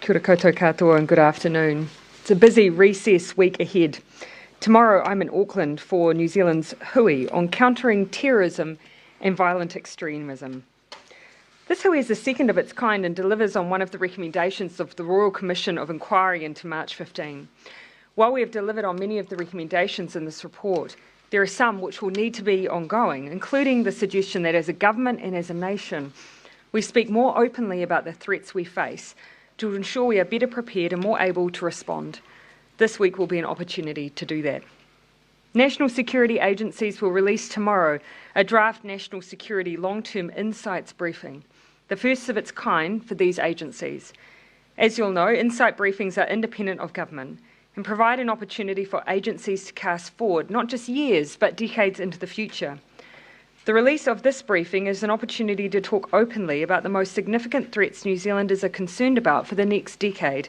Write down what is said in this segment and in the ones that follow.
Kia ora koutou katoa and good afternoon. It's a busy recess week ahead. Tomorrow I'm in Auckland for New Zealand's hui on countering terrorism and violent extremism. This hui is the second of its kind and delivers on one of the recommendations of the Royal Commission of Inquiry into March 15. While we have delivered on many of the recommendations in this report, there are some which will need to be ongoing, including the suggestion that as a government and as a nation, we speak more openly about the threats we face to ensure we are better prepared and more able to respond. This week will be an opportunity to do that. National security agencies will release tomorrow a draft National Security Long-Term Insights briefing, the first of its kind for these agencies. As you'll know, insight briefings are independent of government and provide an opportunity for agencies to cast forward not just years but decades into the future. The release of this briefing is an opportunity to talk openly about the most significant threats New Zealanders are concerned about for the next decade,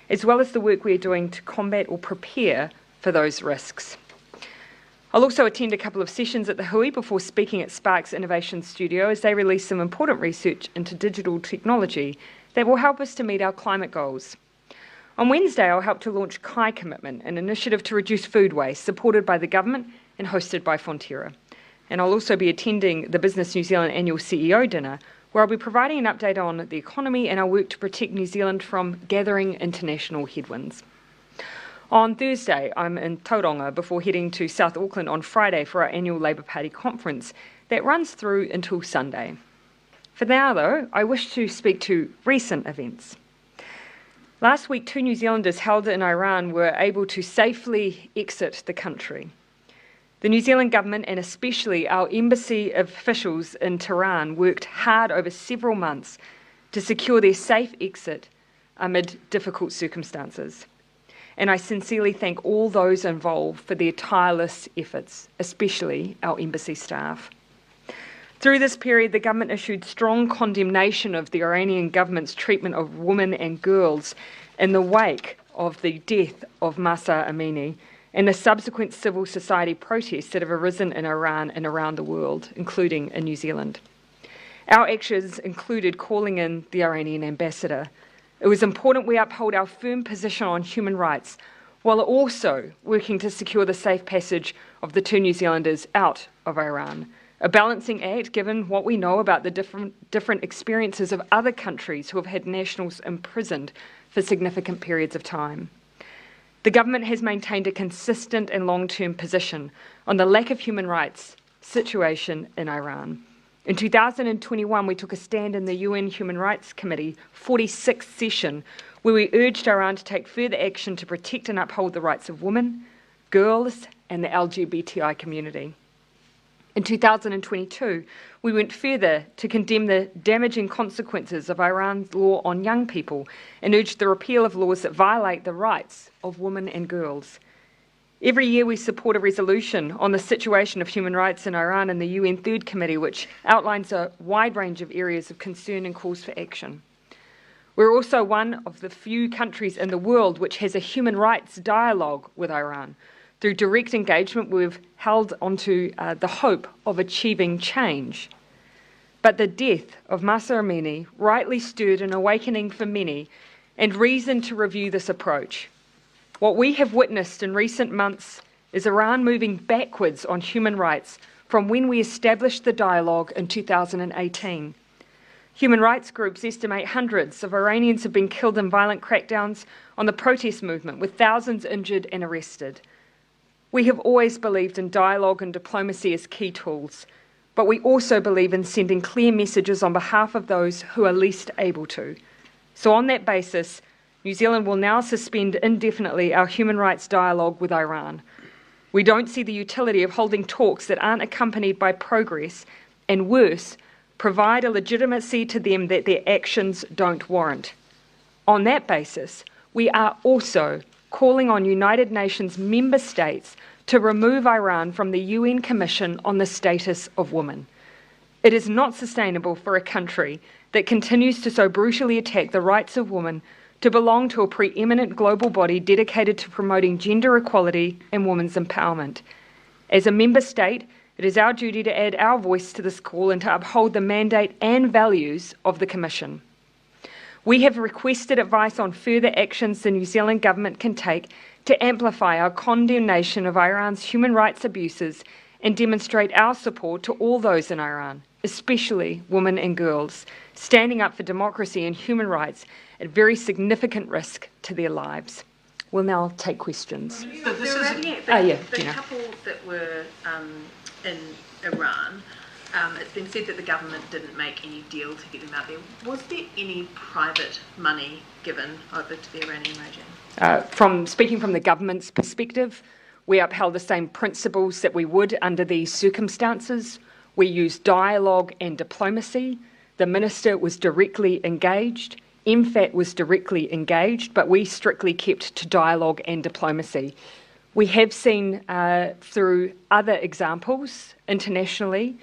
as well as the work we are doing to combat or prepare for those risks. I'll also attend a couple of sessions at the hui before speaking at Spark's Innovation Studio as they release some important research into digital technology that will help us to meet our climate goals. On Wednesday, I'll help to launch Kai Commitment, an initiative to reduce food waste supported by the government and hosted by Fonterra. And I'll also be attending the Business New Zealand annual CEO dinner, where I'll be providing an update on the economy and our work to protect New Zealand from gathering international headwinds. On Thursday, I'm in Tauranga before heading to South Auckland on Friday for our annual Labour Party conference that runs through until Sunday. For now, though, I wish to speak to recent events. Last week, 2 New Zealanders held in Iran were able to safely exit the country. The New Zealand government and especially our embassy officials in Tehran worked hard over several months to secure their safe exit amid difficult circumstances. And I sincerely thank all those involved for their tireless efforts, especially our embassy staff. Through this period, the government issued strong condemnation of the Iranian government's treatment of women and girls in the wake of the death of Mahsa Amini and the subsequent civil society protests that have arisen in Iran and around the world, including in New Zealand. Our actions included calling in the Iranian ambassador. It was important we uphold our firm position on human rights while also working to secure the safe passage of the 2 New Zealanders out of Iran, a balancing act given what we know about the different experiences of other countries who have had nationals imprisoned for significant periods of time. The government has maintained a consistent and long-term position on the lack of human rights situation in Iran. In 2021, we took a stand in the UN Human Rights Committee 46th session where we urged Iran to take further action to protect and uphold the rights of women, girls, and the LGBTI community. In 2022, we went further to condemn the damaging consequences of Iran's law on young people and urged the repeal of laws that violate the rights of women and girls. Every year we support a resolution on the situation of human rights in Iran in the UN Third Committee, which outlines a wide range of areas of concern and calls for action. We're also one of the few countries in the world which has a human rights dialogue with Iran. Through direct engagement, we've held onto the hope of achieving change. But the death of Mahsa Amini rightly stirred an awakening for many and reason to review this approach. What we have witnessed in recent months is Iran moving backwards on human rights from when we established the dialogue in 2018. Human rights groups estimate hundreds of Iranians have been killed in violent crackdowns on the protest movement, with thousands injured and arrested. We have always believed in dialogue and diplomacy as key tools, but we also believe in sending clear messages on behalf of those who are least able to. So on that basis, New Zealand will now suspend indefinitely our human rights dialogue with Iran. We don't see the utility of holding talks that aren't accompanied by progress, and worse, provide a legitimacy to them that their actions don't warrant. On that basis, we are also calling on United Nations member states to remove Iran from the UN Commission on the Status of Women. It is not sustainable for a country that continues to so brutally attack the rights of women to belong to a preeminent global body dedicated to promoting gender equality and women's empowerment. As a member state, it is our duty to add our voice to this call and to uphold the mandate and values of the Commission. We have requested advice on further actions the New Zealand government can take to amplify our condemnation of Iran's human rights abuses and demonstrate our support to all those in Iran, especially women and girls, standing up for democracy and human rights at very significant risk to their lives. We'll now take questions. The couple that were in Iran, it's been said that the government didn't make any deal to get them out there. Was there any private money given over to the Iranian regime? Speaking from the government's perspective, we upheld the same principles that we would under these circumstances. We used dialogue and diplomacy. The minister was directly engaged. MFAT was directly engaged, but we strictly kept to dialogue and diplomacy. We have seen through other examples internationally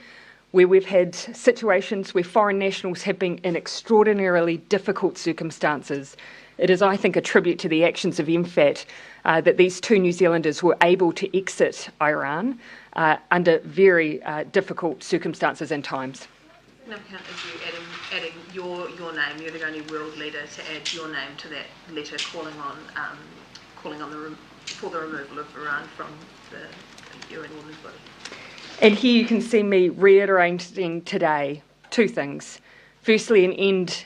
where we've had situations where foreign nationals have been in extraordinarily difficult circumstances. It is, I think, a tribute to the actions of MFAT that these two New Zealanders were able to exit Iran under very difficult circumstances and times. Significant is you adding your name. You're the only world leader to add your name to that letter calling on for the removal of Iran from the UN Women's Body. And here you can see me reiterating today two things. Firstly, an end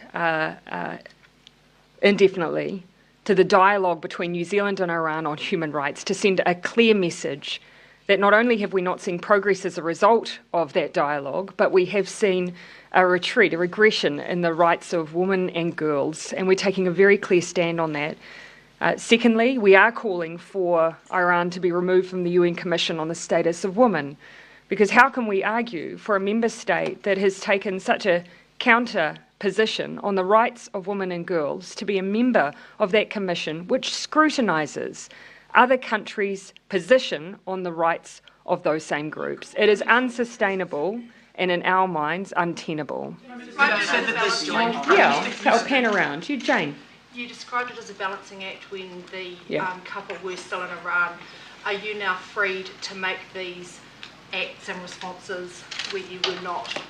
indefinitely to the dialogue between New Zealand and Iran on human rights, to send a clear message that not only have we not seen progress as a result of that dialogue, but we have seen a retreat, a regression in the rights of women and girls, and we're taking a very clear stand on that. Secondly, we are calling for Iran to be removed from the UN Commission on the Status of Women, because how can we argue for a member state that has taken such a counter position on the rights of women and girls to be a member of that commission which scrutinises other countries' position on the rights of those same groups? It is unsustainable and, in our minds, untenable. I'll pan around. You, Jane. You described it as a balancing act when the couple were still in Iran. Are you now freed to make these acts and responses where you were not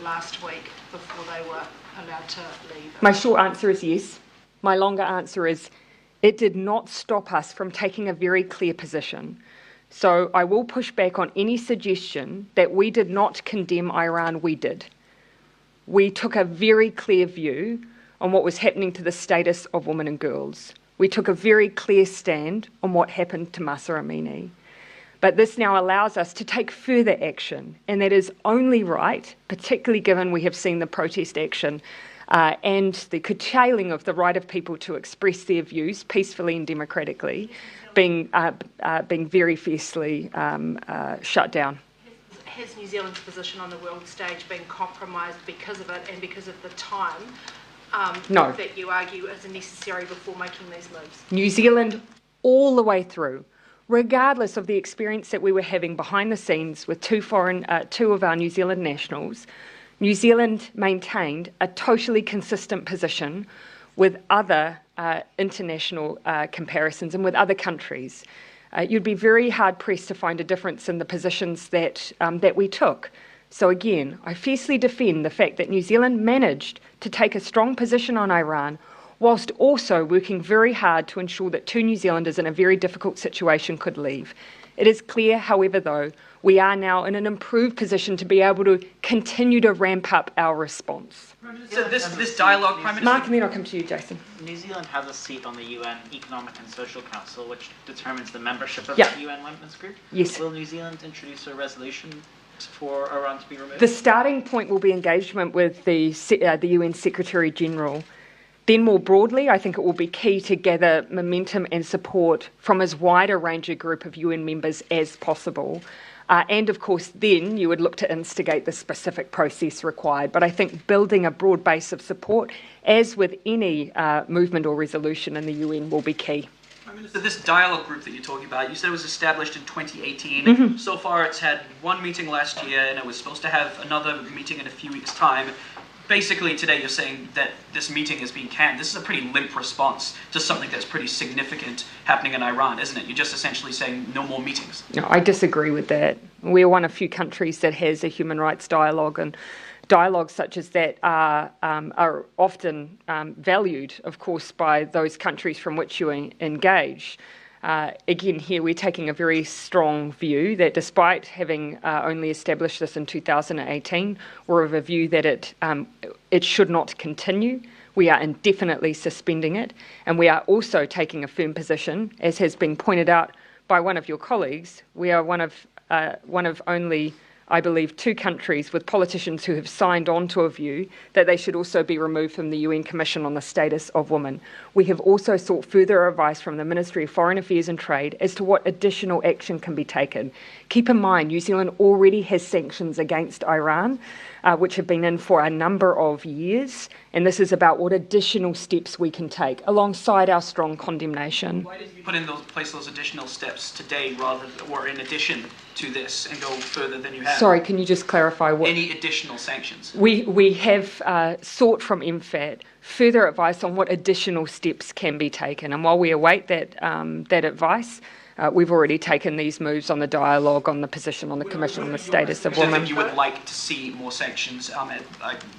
last week before they were allowed to leave? My short answer is yes. My longer answer is it did not stop us from taking a very clear position. So I will push back on any suggestion that we did not condemn Iran. We did. We took a very clear view on what was happening to the status of women and girls. We took a very clear stand on what happened to Mahsa Amini. But this now allows us to take further action, and that is only right, particularly given we have seen the protest action and the curtailing of the right of people to express their views peacefully and democratically being very fiercely shut down. Has New Zealand's position on the world stage been compromised because of it and because of the time No. that you argue is necessary before making these moves? New Zealand, all the way through, regardless of the experience that we were having behind the scenes with two of our New Zealand nationals, New Zealand maintained a totally consistent position with other international comparisons and with other countries. You'd be very hard-pressed to find a difference in the positions that we took. So again, I fiercely defend the fact that New Zealand managed to take a strong position on Iran whilst also working very hard to ensure that two New Zealanders in a very difficult situation could leave. It is clear, however, though, we are now in an improved position to be able to continue to ramp up our response. So this dialogue, Prime Minister... Mark, and then I'll come to you, Jason. New Zealand has a seat on the UN Economic and Social Council, which determines the membership of Yeah. the UN Women's Group. Yes. Will New Zealand introduce a resolution for Iran to be removed? The starting point will be engagement with the UN Secretary-General. Then more broadly, I think it will be key to gather momentum and support from as wide a range of group of UN members as possible. And of course, then you would look to instigate the specific process required. But I think building a broad base of support, as with any movement or resolution in the UN, will be key. So this dialogue group that you're talking about, you said it was established in 2018. Mm-hmm. So far it's had one meeting last year, and it was supposed to have another meeting in a few weeks' time. Basically today you're saying that this meeting is being canned. This is a pretty limp response to something that's pretty significant happening in Iran, isn't it? You're just essentially saying no more meetings. No, I disagree with that. We're one of few countries that has a human rights dialogue and dialogues such as that are often valued, of course, by those countries from which you engage. Again, here we're taking a very strong view that despite having only established this in 2018, we're of a view that it should not continue. We are indefinitely suspending it, and we are also taking a firm position, as has been pointed out by one of your colleagues. We are one of only, I believe, 2 countries with politicians who have signed on to a view that they should also be removed from the UN Commission on the Status of Women. We have also sought further advice from the Ministry of Foreign Affairs and Trade as to what additional action can be taken. Keep in mind, New Zealand already has sanctions against Iran, which have been in for a number of years, and this is about what additional steps we can take alongside our strong condemnation. Why did you put in place those additional steps today or in addition to this and go further than you have? Sorry, can you just clarify what? Any additional sanctions? We have sought from MFAT further advice on what additional steps can be taken, and while we await that advice, we've already taken these moves on the dialogue, on the position on the Commission on the Status of Women. If you would like to see more sanctions,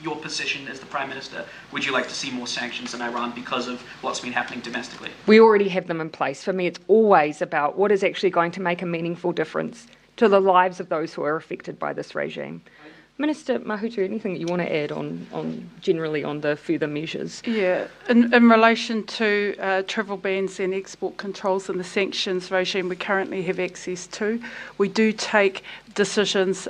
your position as the Prime Minister, would you like to see more sanctions in Iran because of what's been happening domestically? We already have them in place. For me, it's always about what is actually going to make a meaningful difference to the lives of those who are affected by this regime. Minister Mahutu, anything that you want to add on generally on the further measures? Yeah, in relation to travel bans and export controls and the sanctions regime we currently have access to, we do take decisions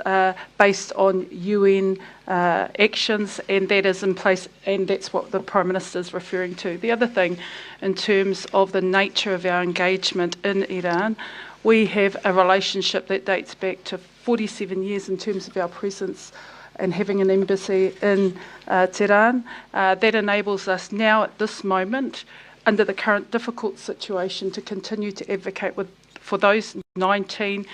based on UN actions, and that is in place, and that's what the Prime Minister is referring to. The other thing, in terms of the nature of our engagement in Iran, we have a relationship that dates back to 47 years in terms of our presence and having an embassy in Tehran. That enables us now at this moment, under the current difficult situation, to continue to advocate for those 19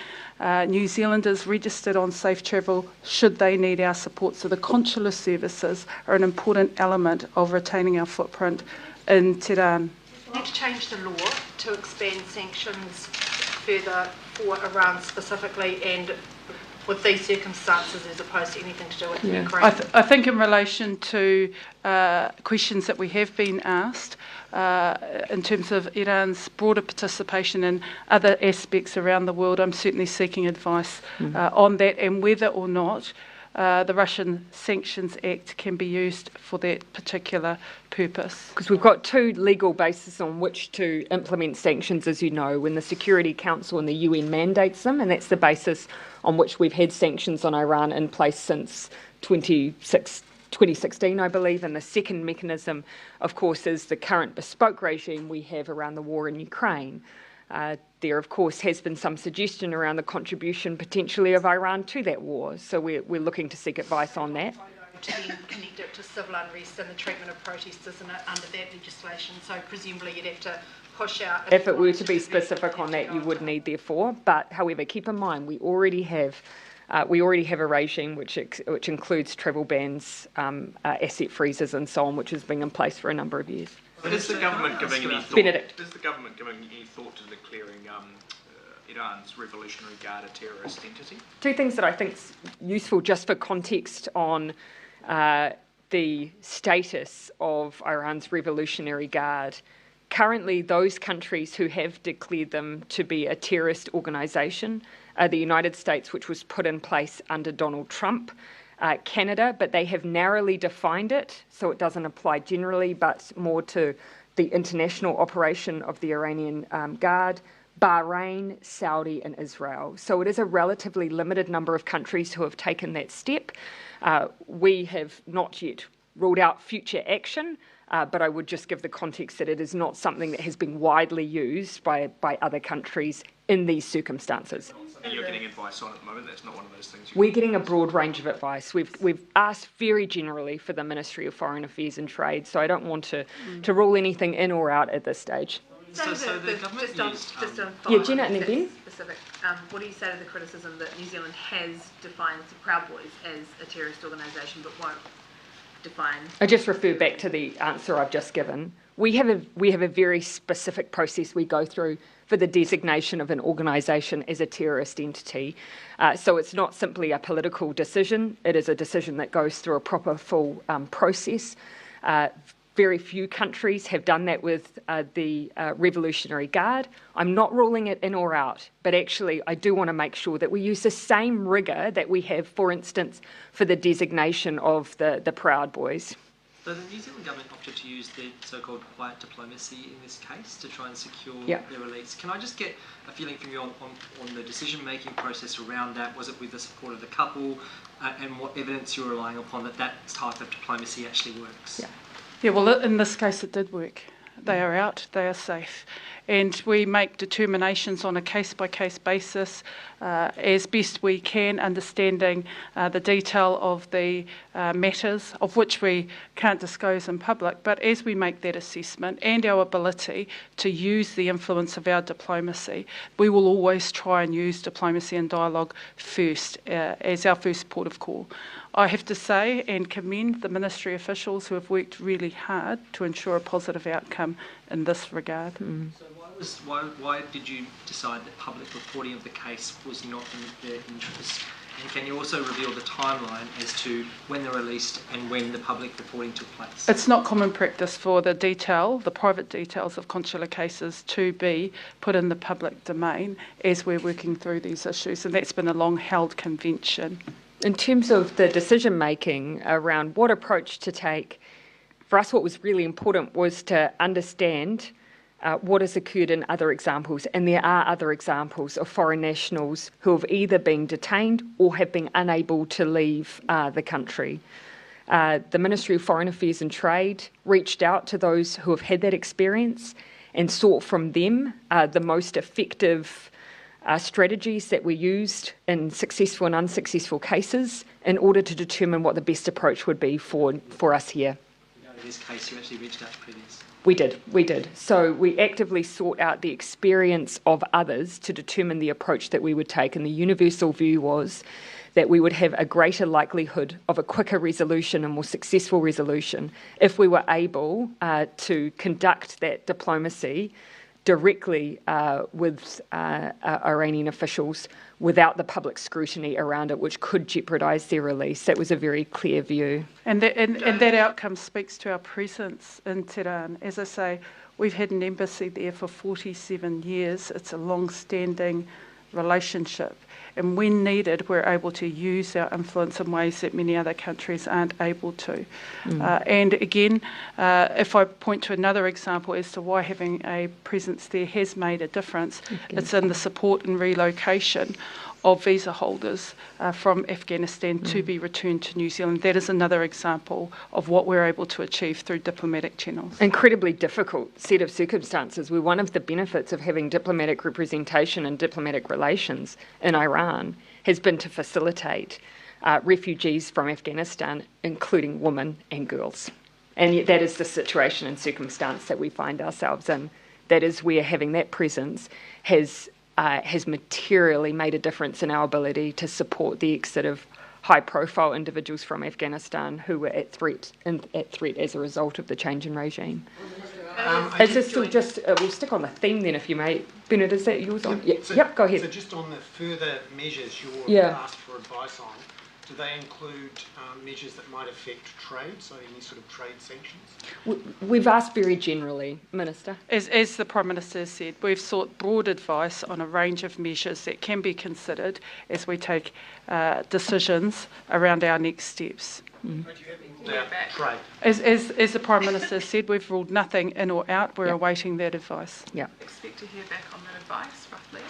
New Zealanders registered on safe travel should they need our support. So the consular services are an important element of retaining our footprint in Tehran. We need to change the law to expand sanctions further for Iran specifically and with these circumstances as opposed to anything to do with Ukraine. I think in relation to questions that we have been asked in terms of Iran's broader participation in other aspects around the world, I'm certainly seeking advice on that and whether or not the Russian Sanctions Act can be used for that particular purpose. Because we've got 2 legal bases on which to implement sanctions, as you know, when the Security Council and the UN mandates them, and that's the basis on which we've had sanctions on Iran in place since 2016, I believe, and the second mechanism, of course, is the current bespoke regime we have around the war in Ukraine. There, of course, has been some suggestion around the contribution potentially of Iran to that war, so we're looking to seek advice on that. To then connect it to civil unrest and the treatment of protesters under that legislation, so presumably you'd have to push out... If it were to be specific on that, you would need, therefore, but however, keep in mind, we already have a regime which includes travel bans, asset freezes and so on, which has been in place for a number of years. Is the government giving any thought? Benedict. Is the government giving any thought to declaring Iran's Revolutionary Guard a terrorist entity? 2 things that I think is useful just for context on the status of Iran's Revolutionary Guard. Currently, those countries who have declared them to be a terrorist organisation are the United States, which was put in place under Donald Trump, Canada, but they have narrowly defined it, so it doesn't apply generally, but more to the international operation of the Iranian Guard, Bahrain, Saudi and Israel. So it is a relatively limited number of countries who have taken that step. We have not yet ruled out future action, but I would just give the context that it is not something that has been widely used by other countries in these circumstances. And you're getting advice on at the moment? That's not one of those things? We're getting a broad range of advice. We've asked very generally for the Ministry of Foreign Affairs and Trade, so I don't want to rule anything in or out at this stage. So the government just on yeah, Jenna and then Ben. Specific. What do you say to the criticism that New Zealand has defined the Proud Boys as a terrorist organisation but won't define? I just refer back to the answer I've just given. We have a very specific process we go through for the designation of an organisation as a terrorist entity. So it's not simply a political decision, it is a decision that goes through a proper full process. Very few countries have done that with the Revolutionary Guard. I'm not ruling it in or out, but actually I do want to make sure that we use the same rigour that we have, for instance, for the designation of the Proud Boys. So the New Zealand government opted to use the so-called quiet diplomacy in this case to try and secure their release. Can I just get a feeling from you on the decision-making process around that? Was it with the support of the couple, and what evidence you're relying upon that type of diplomacy actually works? Yeah, well, in this case it did work. They are out, they are safe. And we make determinations on a case-by-case basis as best we can, understanding the detail of the matters, of which we can't disclose in public. But as we make that assessment and our ability to use the influence of our diplomacy, we will always try and use diplomacy and dialogue first as our first port of call. I have to say and commend the ministry officials who have worked really hard to ensure a positive outcome in this regard. So why did you decide that public reporting of the case was not in their interest? And can you also reveal the timeline as to when they're released and when the public reporting took place? It's not common practice for the private details of consular cases to be put in the public domain as we're working through these issues, and that's been a long-held convention. In terms of the decision making around what approach to take, for us what was really important was to understand what has occurred in other examples, and there are other examples of foreign nationals who have either been detained or have been unable to leave the country. The Ministry of Foreign Affairs and Trade reached out to those who have had that experience and sought from them the most effective strategies that were used in successful and unsuccessful cases in order to determine what the best approach would be for us here. In this case, you actually reached out to previous. We did. So we actively sought out the experience of others to determine the approach that we would take, and the universal view was that we would have a greater likelihood of a quicker resolution, a more successful resolution, if we were able to conduct that diplomacy directly with Iranian officials without the public scrutiny around it, which could jeopardise their release. That was a very clear view. And that outcome speaks to our presence in Tehran. As I say, we've had an embassy there for 47 years. It's a long-standing relationship. And when needed, we're able to use our influence in ways that many other countries aren't able to. And again, if I point to another example as to why having a presence there has made a difference, it's in the support and relocation of visa holders from Afghanistan to be returned to New Zealand. That is another example of what we're able to achieve through diplomatic channels. Incredibly difficult set of circumstances where one of the benefits of having diplomatic representation and diplomatic relations in Iran has been to facilitate refugees from Afghanistan, including women and girls. And yet that is the situation and circumstance that we find ourselves in. That is where having that presence has materially made a difference in our ability to support the exit of high-profile individuals from Afghanistan who were at threat as a result of the change in regime. Is this still just, we'll stick on the theme then if you may. Bernard, is that yours on? Yep, go ahead. So just on the further measures you're asked for advice on, do they include measures that might affect trade, so any sort of trade sanctions? We've asked very generally, Minister. As the Prime Minister has said, we've sought broad advice on a range of measures that can be considered as we take decisions around our next steps. Trade. As the Prime Minister said, we've ruled nothing in or out. We're awaiting that advice. Yeah. Expect to hear back on that advice, roughly?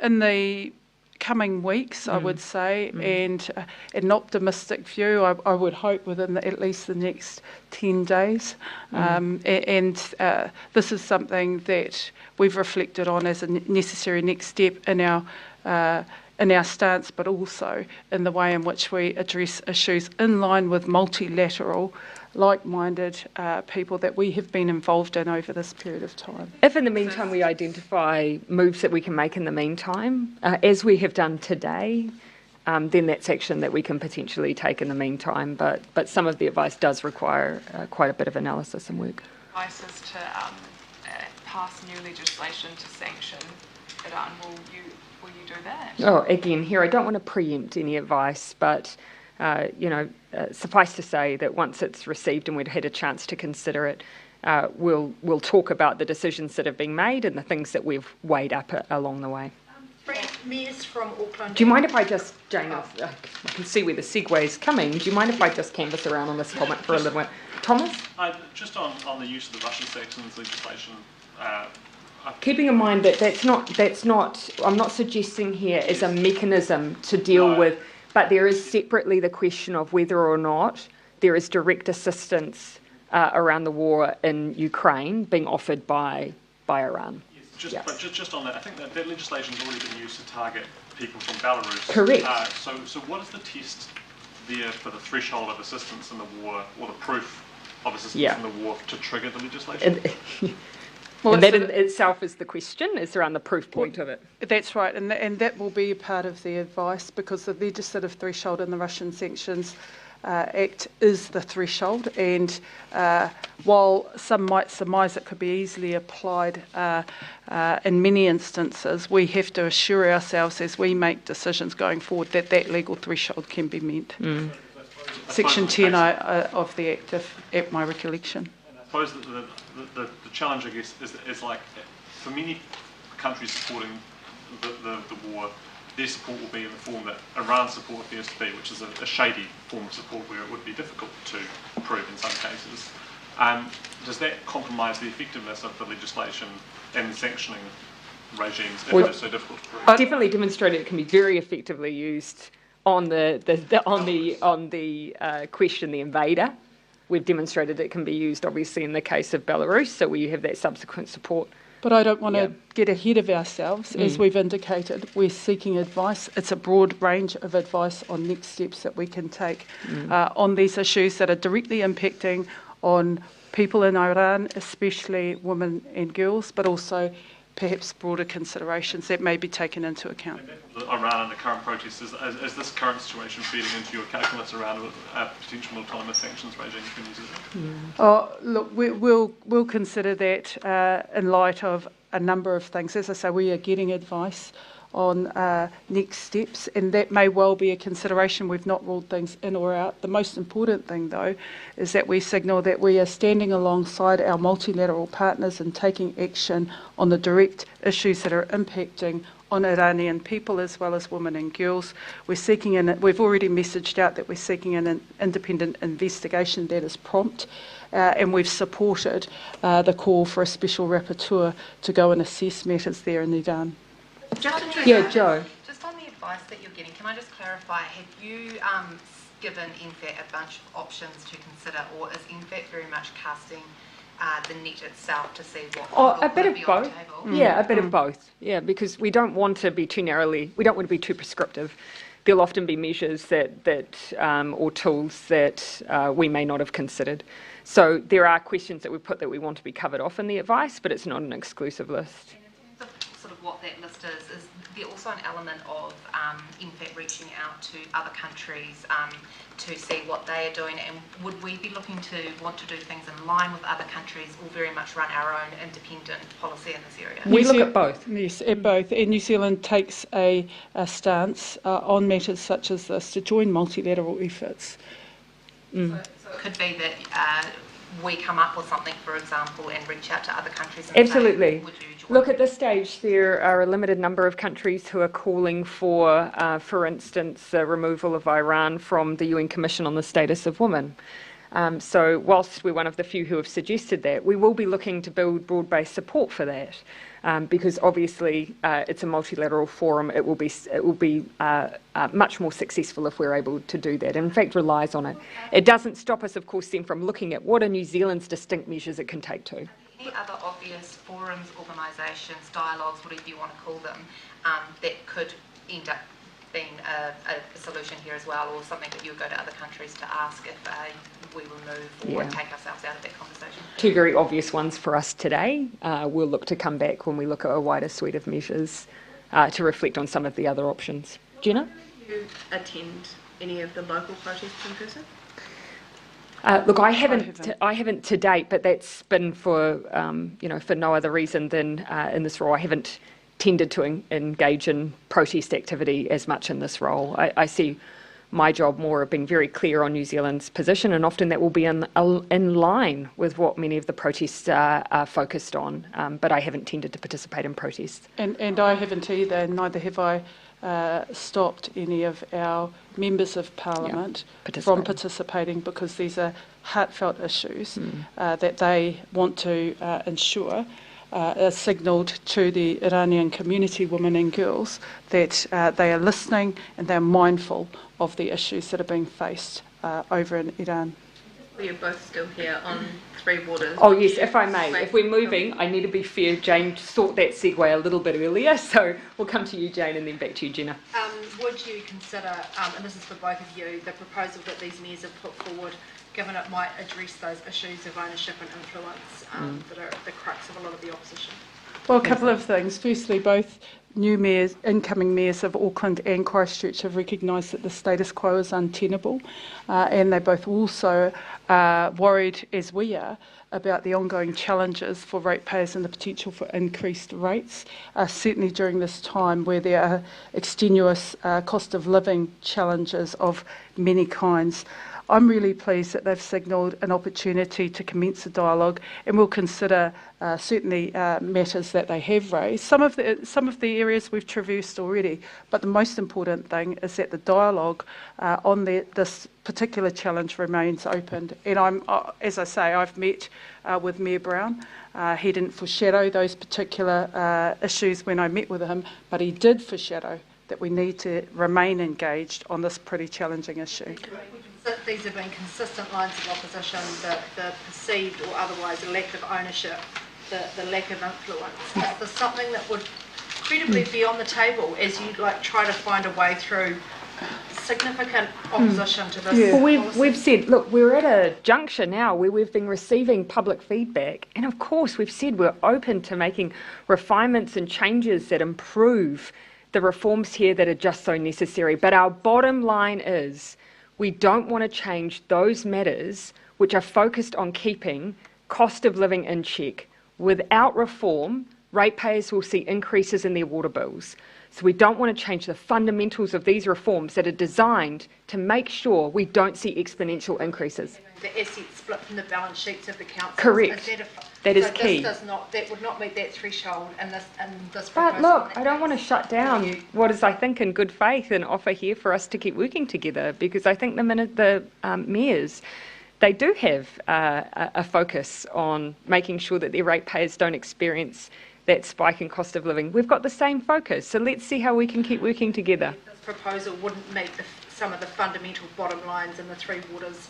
In the coming weeks, I would say, and an optimistic view, I would hope within at least the next 10 days. This is something that we've reflected on as a necessary next step in our stance, but also in the way in which we address issues in line with multilateral, like-minded people that we have been involved in over this period of time. If in the meantime we identify moves that we can make in the meantime, as we have done today, then that's action that we can potentially take in the meantime. But some of the advice does require quite a bit of analysis and work. advice is to pass new legislation to sanction Iran. Will you do that? Oh, again, here I don't want to preempt any advice, but suffice to say that once it's received and we'd had a chance to consider it, we'll talk about the decisions that have been made and the things that we've weighed up along the way. Mayors from Auckland. Do you mind if I just, Jane, I can see where the segue is coming. Do you mind if I just canvass around on this comment for a little bit? Thomas? Just on the use of the Russian sanctions legislation. Keeping in mind that that's not, I'm not suggesting here as a mechanism to deal with, but there is separately the question of whether or not there is direct assistance around the war in Ukraine being offered by Iran. But just on that, I think that legislation has already been used to target people from Belarus. Correct. So what is the test there for the threshold of assistance in the war, or the proof of assistance in the war to trigger the legislation? And that in itself is the question, is around the proof point of it. That's right, and that will be a part of the advice, because the legislative threshold in the Russian Sanctions Act is the threshold, and while some might surmise it could be easily applied in many instances, we have to assure ourselves as we make decisions going forward that that legal threshold can be met. Section 10 of the Act, at my recollection. I suppose the challenge, I guess, is like, for many countries supporting the war, their support will be in the form that Iran's support appears to be, which is a shady form of support where it would be difficult to prove in some cases. Does that compromise the effectiveness of the legislation and the sanctioning regimes that are so difficult to prove? Definitely demonstrated it can be very effectively used on the question, the invader. We've demonstrated it can be used, obviously, in the case of Belarus, so we have that subsequent support. But I don't want to get ahead of ourselves. As we've indicated, we're seeking advice. It's a broad range of advice on next steps that we can take on these issues that are directly impacting on people in Iran, especially women and girls, but also perhaps broader considerations that may be taken into account. Iran and the current protests, is this current situation feeding into your calculus around a potential autonomous sanctions regime for New Zealand? Oh, look, we'll consider that in light of a number of things. As I say, we are getting advice on next steps, and that may well be a consideration. We've not ruled things in or out. The most important thing, though, is that we signal that we are standing alongside our multilateral partners and taking action on the direct issues that are impacting on Iranian people as well as women and girls. We've already messaged out that we're seeking an independent investigation that is prompt, and we've supported the call for a special rapporteur to go and assess matters there in Iran. Joe. Just on the advice that you're getting, can I just clarify, have you given INFAT a bunch of options to consider, or is INFAT very much casting the net itself to see what a bit of both. On the table? Yeah, a bit of both. Yeah, because we don't want to be too prescriptive. There'll often be measures or tools that we may not have considered. So there are questions that we put that we want to be covered off in the advice, but it's not an exclusive list. And in terms of sort of what that list is there also an element of INFAT reaching out to other countries to see what they are doing, and would we be looking to want to do things in line with other countries, or very much run our own independent policy in this area? We look at both. Yes, at both. And New Zealand takes a stance on matters such as this to join multilateral efforts. So it could be that we come up with something, for example, and reach out to other countries and Absolutely. say, would you join? Look, at this stage, there are a limited number of countries who are calling for instance, the removal of Iran from the UN Commission on the Status of Women. So whilst we're one of the few who have suggested that, we will be looking to build broad-based support for that, because obviously it's a multilateral forum. It will be much more successful if we're able to do that, and in fact relies on it. It doesn't stop us, of course, then from looking at what are New Zealand's distinct measures it can take to. Any other obvious forums, organisations, dialogues, whatever you want to call them, that could end up being a solution here as well, or something that you would go to other countries to ask if we remove or take ourselves out of that conversation? Two very obvious ones for us today. We'll look to come back when we look at a wider suite of measures to reflect on some of the other options. Jenna? Do you attend any of the local protests in person? Look, I haven't to date, but that's been for for no other reason than in this role I haven't tended to engage in protest activity as much in this role. I see my job more of being very clear on New Zealand's position, and often that will be in line with what many of the protests are focused on. But I haven't tended to participate in protests. And I haven't either, neither have I stopped any of our members of Parliament from participating, because these are heartfelt issues that they want to ensure are signalled to the Iranian community, women and girls, that they are listening and they're mindful of the issues that are being faced over in Iran. We are both still here on Three Waters. Oh yes, if I may, if we're moving, I need to be fair, Jane, sought that segue a little bit earlier, so we'll come to you, Jane, and then back to you, Jenna. Would you consider, and this is for both of you, the proposal that these mayors have put forward, given it might address those issues of ownership and influence that are at the crux of a lot of the opposition? Well, a couple of things. Firstly, both new mayors, incoming mayors of Auckland and Christchurch have recognised that the status quo is untenable, and they both also are worried, as we are, about the ongoing challenges for ratepayers and the potential for increased rates, certainly during this time where there are extenuous cost of living challenges of many kinds. I'm really pleased that they've signalled an opportunity to commence a dialogue, and we'll consider certainly matters that they have raised. Some of the areas we've traversed already, but the most important thing is that the dialogue on this particular challenge remains open. And as I say, I've met with Mayor Brown. He didn't foreshadow those particular issues when I met with him, but he did foreshadow that we need to remain engaged on this pretty challenging issue. These have been consistent lines of opposition, the perceived or otherwise lack of ownership, the lack of influence. Is there something that would credibly be on the table as you try to find a way through significant opposition to this? Yeah. Well, we've said, look, we're at a juncture now where we've been receiving public feedback, and of course we've said we're open to making refinements and changes that improve the reforms here that are just so necessary. But our bottom line is, we don't want to change those matters which are focused on keeping cost of living in check. Without reform, ratepayers will see increases in their water bills. So we don't want to change the fundamentals of these reforms that are designed to make sure we don't see exponential increases. The assets split from the balance sheets of the council. Correct. That is key. That would not meet that threshold in this But look, I don't want to shut down what is, I think, in good faith an offer here for us to keep working together, because I think the mayors, they do have a focus on making sure that their ratepayers don't experience that spike in cost of living. We've got the same focus, so let's see how we can keep working together. This proposal wouldn't meet some of the fundamental bottom lines in the Three Waters.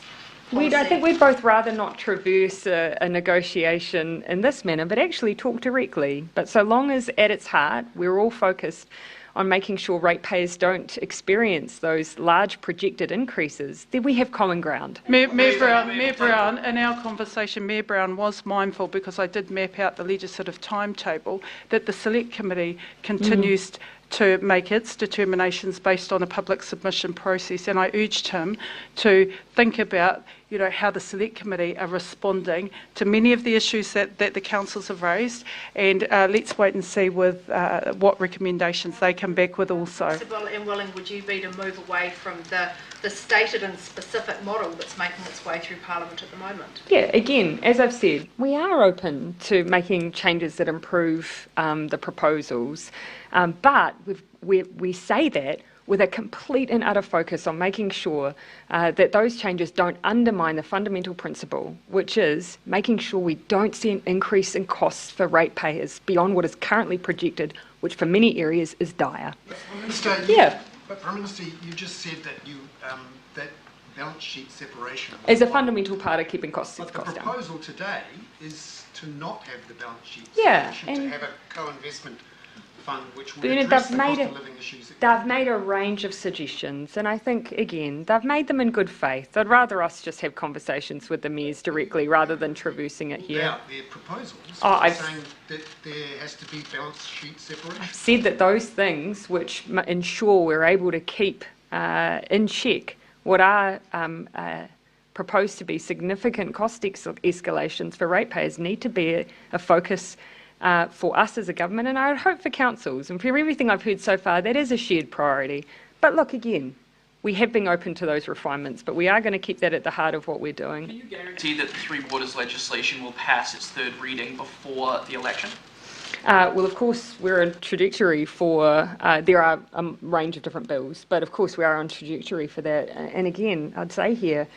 I think we'd both rather not traverse a negotiation in this manner, but actually talk directly. But so long as at its heart we're all focused on making sure ratepayers don't experience those large projected increases, then we have common ground. Mayor Brown, in our conversation, Mayor Brown was mindful, because I did map out the legislative timetable, that the Select Committee continues to make its determinations based on a public submission process, and I urged him to think about how the Select Committee are responding to many of the issues that the councils have raised, and let's wait and see with what recommendations they come back with also. Possible and willing would you be to move away from the stated and specific model that's making its way through Parliament at the moment? Yeah, again, as I've said, we are open to making changes that improve the proposals, but we say that with a complete and utter focus on making sure that those changes don't undermine the fundamental principle, which is making sure we don't see an increase in costs for ratepayers beyond what is currently projected, which for many areas is dire. Prime Minister, you just said that that balance sheet separation is a fundamental part of keeping costs down. But the proposal today is to not have the balance sheet separation, to have a co-investment fund which will address the cost of living issues. They've made a range of suggestions, and I think, again, they've made them in good faith. I'd rather us just have conversations with the mayors directly rather than traversing it here. Without their proposals, saying that there has to be balance sheet separation. I've said that those things which ensure we're able to keep in check what are proposed to be significant cost escalations for ratepayers need to be a focus for us as a government, and I would hope for councils. And for everything I've heard so far, that is a shared priority. But look, again, we have been open to those refinements, but we are going to keep that at the heart of what we're doing. Can you guarantee that the Three Waters legislation will pass its third reading before the election? Well, of course, we're on trajectory for, there are a range of different bills, but of course we are on trajectory for that. And again, I'd say here,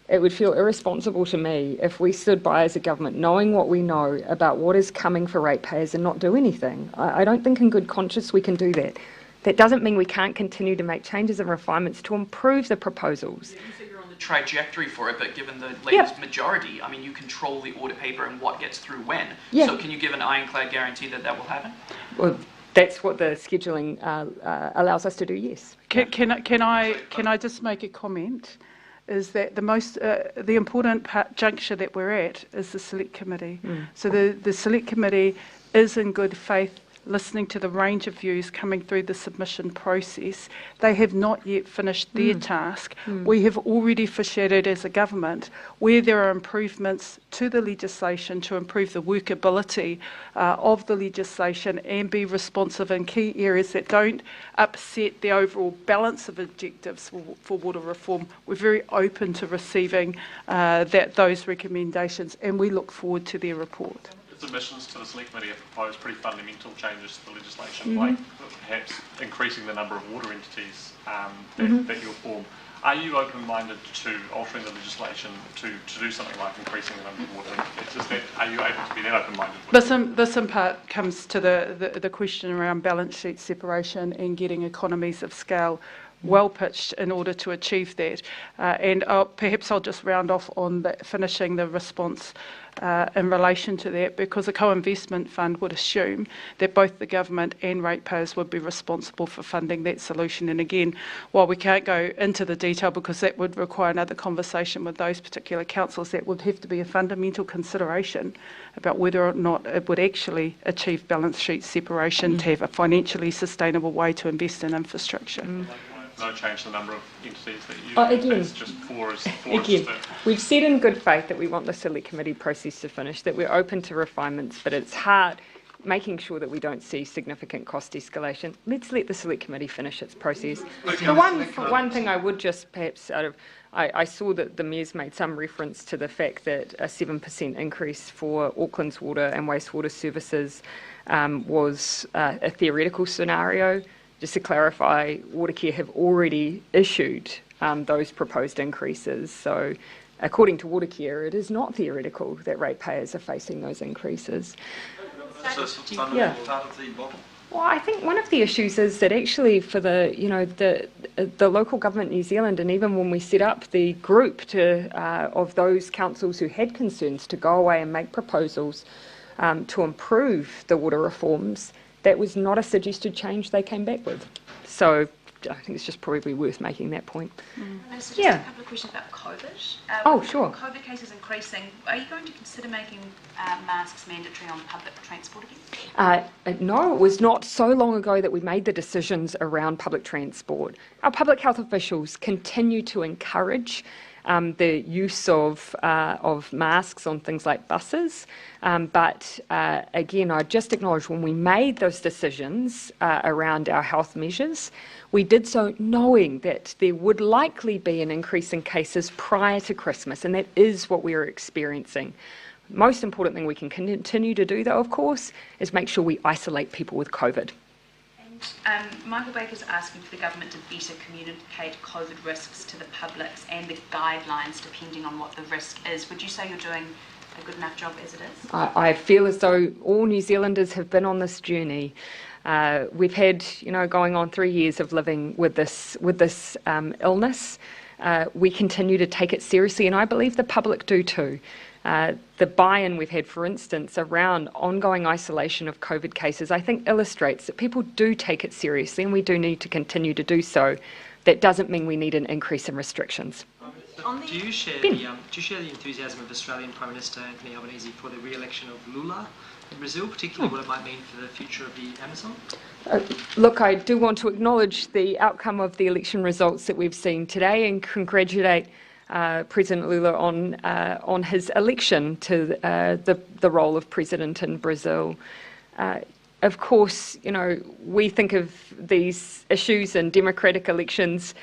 it would feel irresponsible to me if we stood by as a government knowing what we know about what is coming for ratepayers and not do anything. I don't think in good conscience we can do that. That doesn't mean we can't continue to make changes and refinements to improve the proposals. Yeah, you say you're on the trajectory for it, but given the latest majority, I mean, you control the audit paper and what gets through when. So can you give an ironclad guarantee that that will happen? Well, that's what the scheduling allows us to do, yes. Can I just make a comment? Is that the important juncture that we're at is the select committee. So the select committee is in good faith listening to the range of views coming through the submission process. They have not yet finished their task. We have already foreshadowed as a government where there are improvements to the legislation to improve the workability of the legislation and be responsive in key areas that don't upset the overall balance of objectives for water reform. We're very open to receiving those recommendations, and we look forward to their report. Submissions to the Select Committee have proposed pretty fundamental changes to the legislation, like perhaps increasing the number of water entities that you'll form. Are you open-minded to altering the legislation to do something like increasing the number of water entities? Are you able to be that open-minded? This in part comes to the question around balance sheet separation and getting economies of scale well pitched in order to achieve that. And perhaps I'll just round off on finishing the response in relation to that, because a co-investment fund would assume that both the government and ratepayers would be responsible for funding that solution. And again, while we can't go into the detail because that would require another conversation with those particular councils, that would have to be a fundamental consideration about whether or not it would actually achieve balance sheet separation to have a financially sustainable way to invest in infrastructure. No change the number of entities that you again, it's just four is we've said in good faith that we want the select committee process to finish, that we're open to refinements, but it's hard making sure that we don't see significant cost escalation. Let's let the select committee finish its process. The one thing I would just perhaps I saw that the Mayor's made some reference to the fact that a 7% increase for Auckland's water and wastewater services was a theoretical scenario. Just to clarify, Watercare have already issued those proposed increases. So according to Watercare, it is not theoretical that ratepayers are facing those increases. Well, I think one of the issues is that actually for the local government in New Zealand, and even when we set up the group of those councils who had concerns to go away and make proposals to improve the water reforms, that was not a suggested change they came back with. So I think it's just probably worth making that point. Just a couple of questions about COVID. Sure. COVID cases increasing, are you going to consider making masks mandatory on public transport again? No, it was not so long ago that we made the decisions around public transport. Our public health officials continue to encourage the use of masks on things like buses. But again, I just acknowledge when we made those decisions around our health measures, we did so knowing that there would likely be an increase in cases prior to Christmas, and that is what we are experiencing. Most important thing we can continue to do, though, of course, is make sure we isolate people with COVID. Michael Baker's asking for the government to better communicate COVID risks to the public and the guidelines depending on what the risk is. Would you say you're doing a good enough job as it is? I feel as though all New Zealanders have been on this journey. We've had, going on 3 years of living with this illness. We continue to take it seriously, and I believe the public do too. The buy-in we've had, for instance, around ongoing isolation of COVID cases, I think illustrates that people do take it seriously, and we do need to continue to do so. That doesn't mean we need an increase in restrictions. Do you share the enthusiasm of Australian Prime Minister Anthony Albanese for the re-election of Lula in Brazil, particularly what it might mean for the future of the Amazon? Look, I do want to acknowledge the outcome of the election results that we've seen today and congratulate President Lula on his election to the role of president in Brazil. Of course, we think of these issues and democratic elections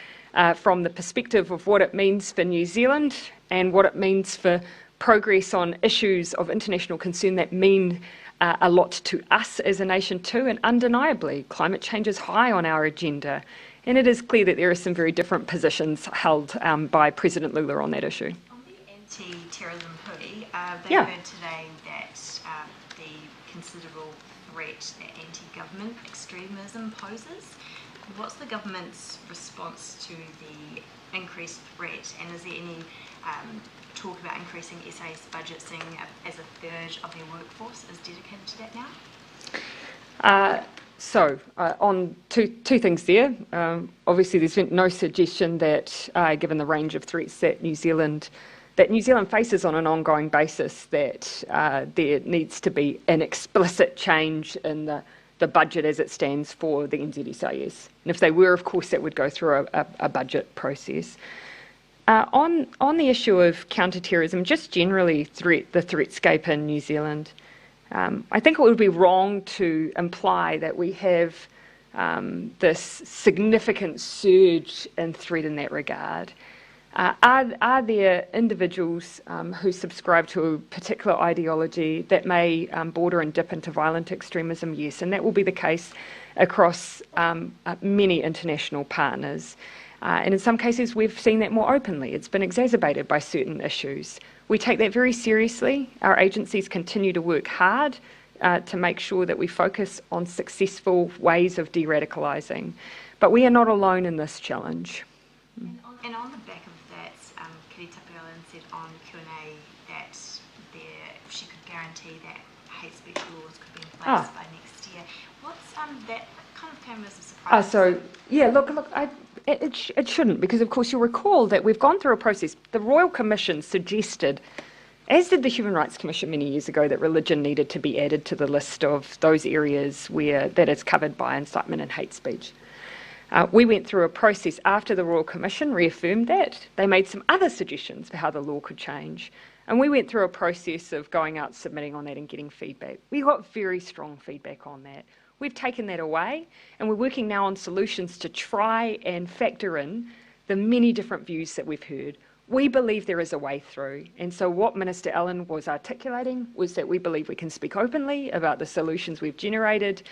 from the perspective of what it means for New Zealand and what it means for progress on issues of international concern that mean a lot to us as a nation too, and undeniably climate change is high on our agenda. And it is clear that there are some very different positions held by President Lula on that issue. On the anti-terrorism hui, they heard today that the considerable threat that anti-government extremism poses. What's the government's response to the increased threat, and is there any talk about increasing SA's budget, seeing as a third of their workforce is dedicated to that now? On two things there. Obviously, there's been no suggestion that, given the range of threats that New Zealand faces on an ongoing basis, that there needs to be an explicit change in the budget as it stands for the NZSIS. And if they were, of course, that would go through a budget process. On the issue of counter-terrorism, just generally the threatscape in New Zealand, I think it would be wrong to imply that we have this significant surge in threat in that regard. Are there individuals who subscribe to a particular ideology that may border and dip into violent extremism? Yes, and that will be the case across many international partners. And in some cases, we've seen that more openly. It's been exacerbated by certain issues. We take that very seriously. Our agencies continue to work hard to make sure that we focus on successful ways of de-radicalising. But we are not alone in this challenge. And on the back of that, Kitty Tapialan said on Q&A that she could guarantee that hate speech laws could be in place by next year. What's that kind of came as a surprise? It shouldn't, because of course you'll recall that we've gone through a process. The Royal Commission suggested, as did the Human Rights Commission many years ago, that religion needed to be added to the list of those areas that is covered by incitement and hate speech. We went through a process after the Royal Commission reaffirmed that. They made some other suggestions for how the law could change. And we went through a process of going out, submitting on that and getting feedback. We got very strong feedback on that. We've taken that away, and we're working now on solutions to try and factor in the many different views that we've heard. We believe there is a way through, and so what Minister Allen was articulating was that we believe we can speak openly about the solutions we've generated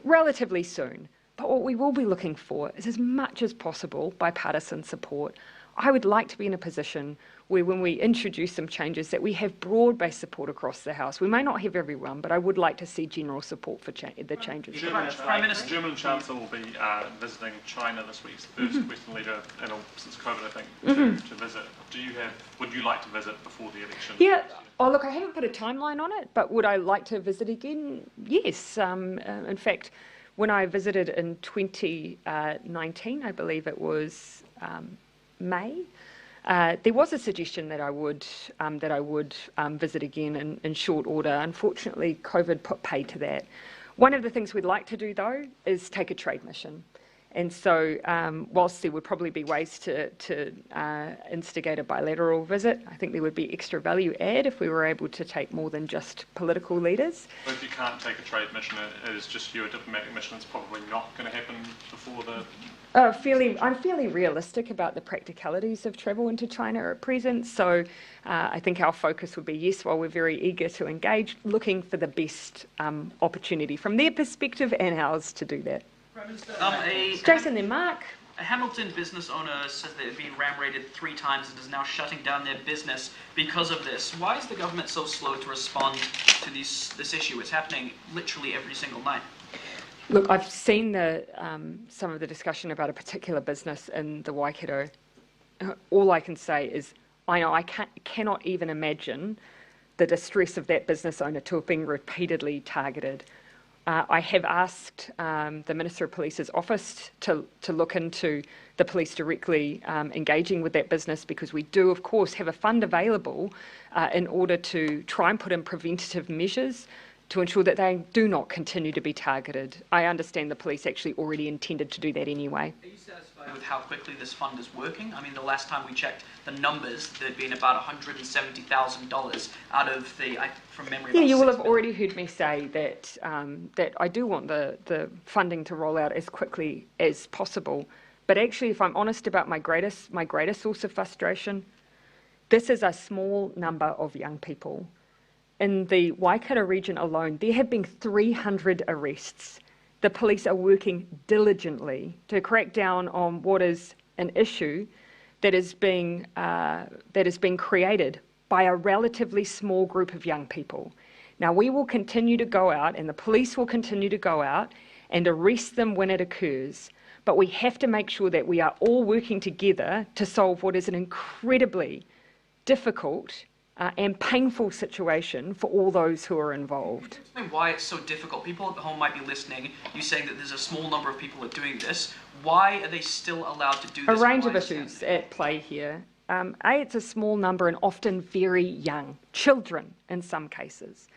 relatively soon. But what we will be looking for is, as much as possible, bipartisan support. I would like to be in a position where, when we introduce some changes, that we have broad-based support across the House. We may not have everyone, but I would like to see general support for the changes. The German Chancellor will be visiting China this week. It's the first Western leader since COVID, I think, to visit. Would you like to visit before the election? Yeah. Oh, look, I haven't put a timeline on it, but would I like to visit again? Yes. In fact, when I visited in 2019, I believe it was May, there was a suggestion that I would visit again in short order. Unfortunately, COVID put paid to that. One of the things we'd like to do, though, is take a trade mission. And so whilst there would probably be ways to instigate a bilateral visit, I think there would be extra value add if we were able to take more than just political leaders. But if you can't take a trade mission, it is just you, a diplomatic mission, it's probably not going to happen before the... I'm fairly realistic about the practicalities of travel into China at present, so I think our focus would be, yes, while we're very eager to engage, looking for the best opportunity from their perspective and ours to do that. Jason, then Mark. A Hamilton business owner says they've been ram-raided 3 times and is now shutting down their business because of this. Why is the government so slow to respond to this issue? It's happening literally every single night. Look, I've seen some of the discussion about a particular business in the Waikato. All I can say is I know I cannot even imagine the distress of that business owner to have been repeatedly targeted. I have asked the Minister of Police's office to look into the police directly engaging with that business, because we do, of course, have a fund available in order to try and put in preventative measures to ensure that they do not continue to be targeted. I understand the police actually already intended to do that anyway. Are you satisfied with how quickly this fund is working? I mean, the last time we checked the numbers, there'd been about $170,000 out of the, from memory. Yeah, you will have already heard me say that that I do want the funding to roll out as quickly as possible. But actually, if I'm honest about my greatest source of frustration, this is a small number of young people. In the Waikato region alone, there have been 300 arrests. The police are working diligently to crack down on what is an issue that is being created by a relatively small group of young people. Now, we will continue to go out, and the police will continue to go out and arrest them when it occurs, but we have to make sure that we are all working together to solve what is an incredibly difficult and painful situation for all those who are involved. Explain why it's so difficult. People at home might be listening. You saying that there's a small number of people that are doing this. Why are they still allowed to do this? A range of issues at play here. It's a small number and often very young children in some cases.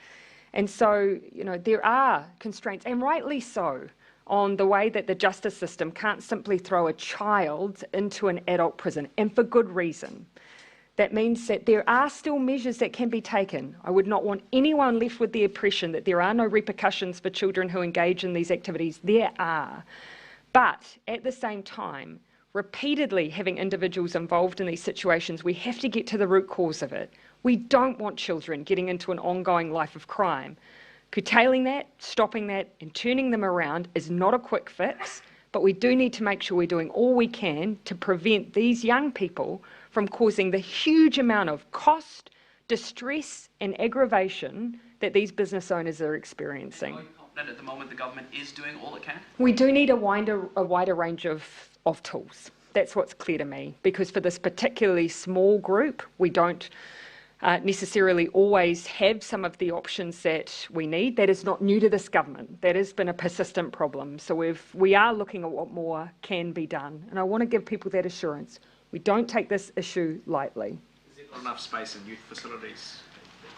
And so, there are constraints, and rightly so, on the way that the justice system can't simply throw a child into an adult prison, and for good reason. That means that there are still measures that can be taken. I would not want anyone left with the impression that there are no repercussions for children who engage in these activities. There are. But at the same time, repeatedly having individuals involved in these situations, we have to get to the root cause of it. We don't want children getting into an ongoing life of crime. Curtailing that, stopping that, and turning them around is not a quick fix, but we do need to make sure we're doing all we can to prevent these young people from causing the huge amount of cost, distress, and aggravation that these business owners are experiencing. Are you confident at the moment the government is doing all it can? We do need a wider range of tools. That's what's clear to me, because for this particularly small group, we don't necessarily always have some of the options that we need. That is not new to this government. That has been a persistent problem. So we are looking at what more can be done. And I want to give people that assurance. We don't take this issue lightly. Is there not enough space in youth facilities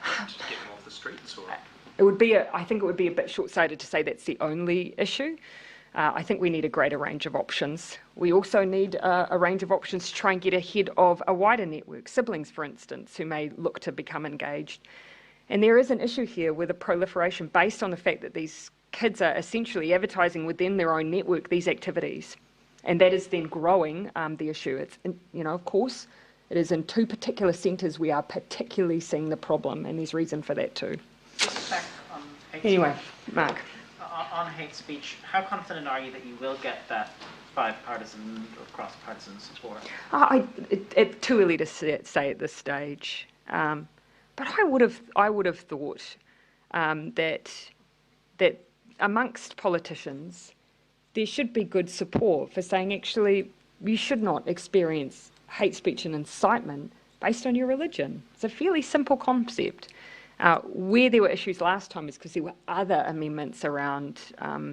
to get them off the streets? Or? I think it would be a bit short-sighted to say that's the only issue. I think we need a greater range of options. We also need a range of options to try and get ahead of a wider network, siblings, for instance, who may look to become engaged. And there is an issue here with a proliferation based on the fact that these kids are essentially advertising within their own network these activities. And that is then growing the issue. It's, of course, it is in two particular centres we are particularly seeing the problem, and there's reason for that too. Just back on hate anyway, speech. Mark. On hate speech, how confident are you that you will get that bipartisan or cross-partisan support? It's too early to say at this stage. But I would have thought that amongst politicians, there should be good support for saying, actually, you should not experience hate speech and incitement based on your religion. It's a fairly simple concept. Where there were issues last time is because there were other amendments around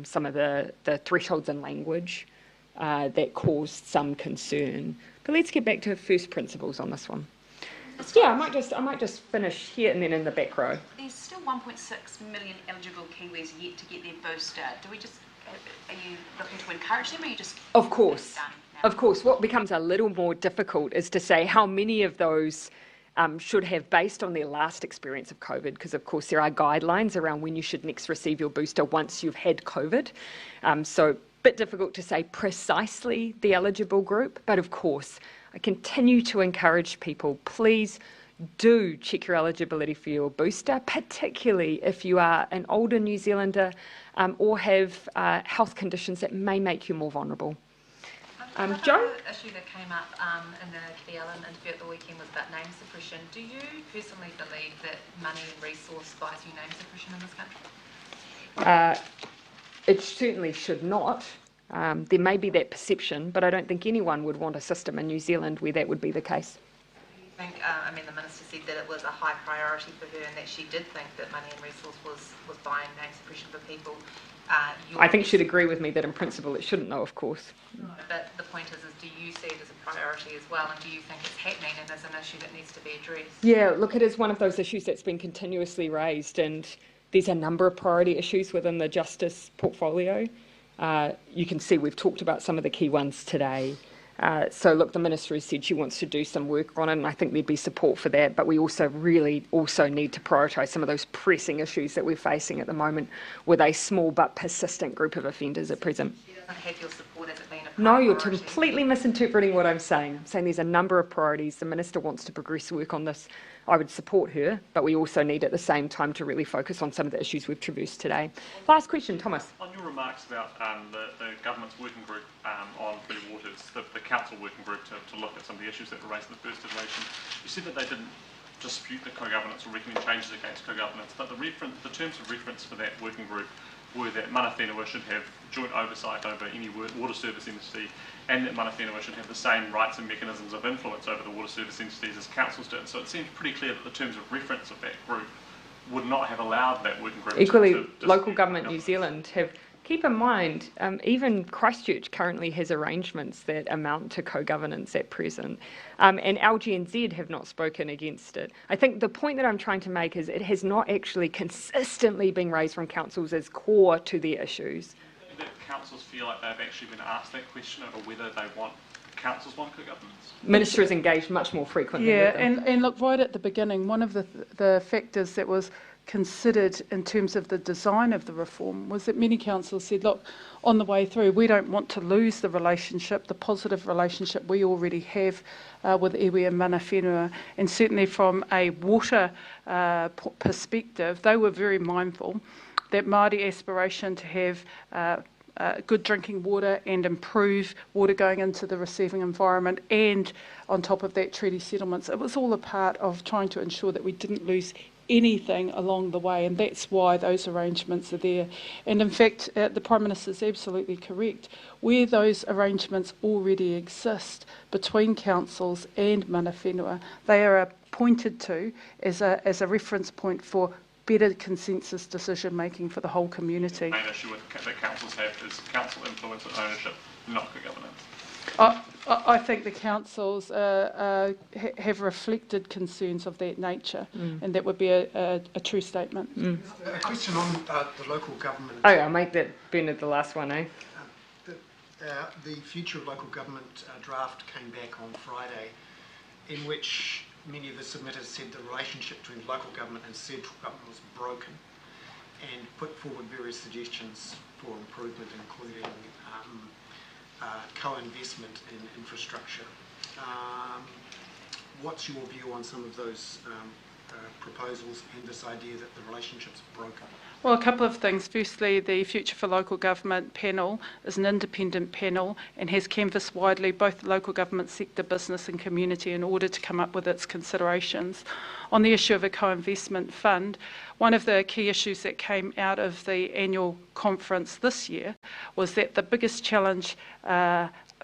some of the thresholds in language that caused some concern. But let's get back to first principles on this one. Yeah, I might just finish here and then in the back row. There's still 1.6 million eligible Kiwis yet to get their booster. Are you looking to encourage them, or are you just... Of course. Of course. What becomes a little more difficult is to say how many of those should have, based on their last experience of COVID, because of course there are guidelines around when you should next receive your booster once you've had COVID. So a bit difficult to say precisely the eligible group, but of course I continue to encourage people, please do check your eligibility for your booster, particularly if you are an older New Zealander or have health conditions that may make you more vulnerable. Joe? The issue that came up in the Kitty Allen interview at the weekend was about name suppression. Do you personally believe that money and resource buys you name suppression in this country? It certainly should not. There may be that perception, but I don't think anyone would want a system in New Zealand where that would be the case. I think, the Minister said that it was a high priority for her and that she did think that money and resource was buying name suppression for people. I think she'd agree with me that in principle it shouldn't, though, of course. But the point is do you see it as a priority as well, and do you think it's happening and is an issue that needs to be addressed? Yeah, look, it is one of those issues that's been continuously raised, and There's a number of priority issues within the justice portfolio. You can see we've talked about some of the key ones today. So look, the Minister has said she wants to do some work on it, and I think there'd be support for that, but we also really need to prioritise some of those pressing issues that we're facing at the moment with a small but persistent group of offenders at present. She doesn't have your support as it being a priority. No, you're completely misinterpreting what I'm saying. I'm saying there's a number of priorities. The Minister wants to progress work on this. I would support her, but we also need at the same time to really focus on some of the issues we've traversed today. Last question, Thomas. On your remarks about the government's working group on free waters, the council working group to look at some of the issues that were raised in the first iteration, you said that they didn't dispute the co-governance or recommend changes against co-governance, but the terms of reference for that working group were that Mana Whenua should have joint oversight over any water service entity, and that Mana Whenua should have the same rights and mechanisms of influence over the water service entities as councils did. So it seems pretty clear that the terms of reference of that group would not have allowed that working group Equally, local government New Zealand have, keep in mind, even Christchurch currently has arrangements that amount to co-governance at present, and LGNZ have not spoken against it. I think the point that I'm trying to make is it has not actually consistently been raised from councils as core to their issues. That councils feel like they've actually been asked that question over whether councils want co-governance? Minister is engaged much more frequently with them. and look, right at the beginning, one of the factors that was considered in terms of the design of the reform was that many councils said, look, on the way through, we don't want to lose the relationship, the positive relationship we already have with iwi and Mana Whenua, and certainly from a water perspective, they were very mindful that Māori aspiration to have good drinking water and improve water going into the receiving environment, and on top of that, treaty settlements. It was all a part of trying to ensure that we didn't lose anything along the way, and that's why those arrangements are there. And in fact, the Prime Minister is absolutely correct. Where those arrangements already exist between councils and Mana Whenua, they are pointed to as a reference point for better consensus decision making for the whole community. The main issue that councils have is council influence and ownership, not co-governance. I think the councils have reflected concerns of that nature, and that would be a true statement. A question on the local government. Oh, I'll make that Bernard the last one, eh? The Future of Local Government draft came back on Friday, in which many of the submitters said the relationship between local government and central government was broken, and put forward various suggestions for improvement, including co-investment in infrastructure. What's your view on some of those proposals and this idea that the relationship's broken? Well, a couple of things. Firstly, the Future for Local Government panel is an independent panel and has canvassed widely both the local government sector, business and community in order to come up with its considerations. On the issue of a co-investment fund, one of the key issues that came out of the annual conference this year was that the biggest challenge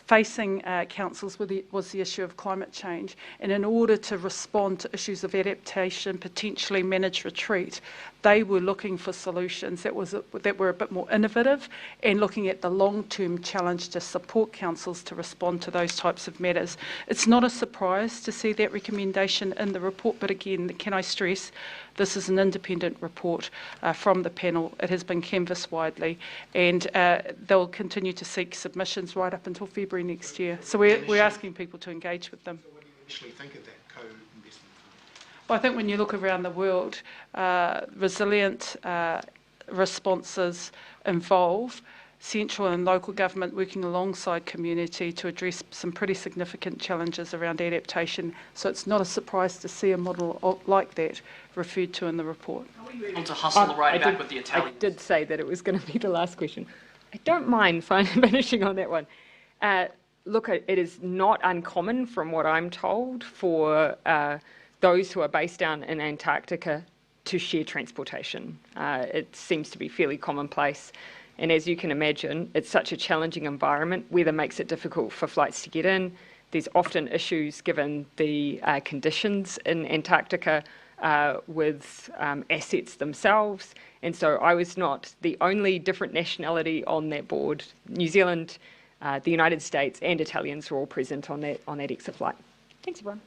facing councils was the issue of climate change, and in order to respond to issues of adaptation, potentially manage retreat, they were looking for solutions that were a bit more innovative and looking at the long-term challenge to support councils to respond to those types of matters. It's not a surprise to see that recommendation in the report, but again, can I stress, this is an independent report from the panel. It has been canvassed widely, and they'll continue to seek submissions right up until February next year. So we're asking people to engage with them. So what do you initially think of that co-investment fund? Well, I think when you look around the world, resilient responses involve central and local government working alongside community to address some pretty significant challenges around adaptation. So it's not a surprise to see a model like that referred to in the report. Are we able to hustle the ride back with the Italians? I did say that it was going to be the last question. I don't mind finishing on that one. Look, it is not uncommon, from what I'm told, for those who are based down in Antarctica to share transportation. It seems to be fairly commonplace. And as you can imagine, it's such a challenging environment. Weather makes it difficult for flights to get in. There's often issues given the conditions in Antarctica with assets themselves. And so I was not the only different nationality on that board. New Zealand, the United States and Italians were all present on that exit flight. Thanks, everyone.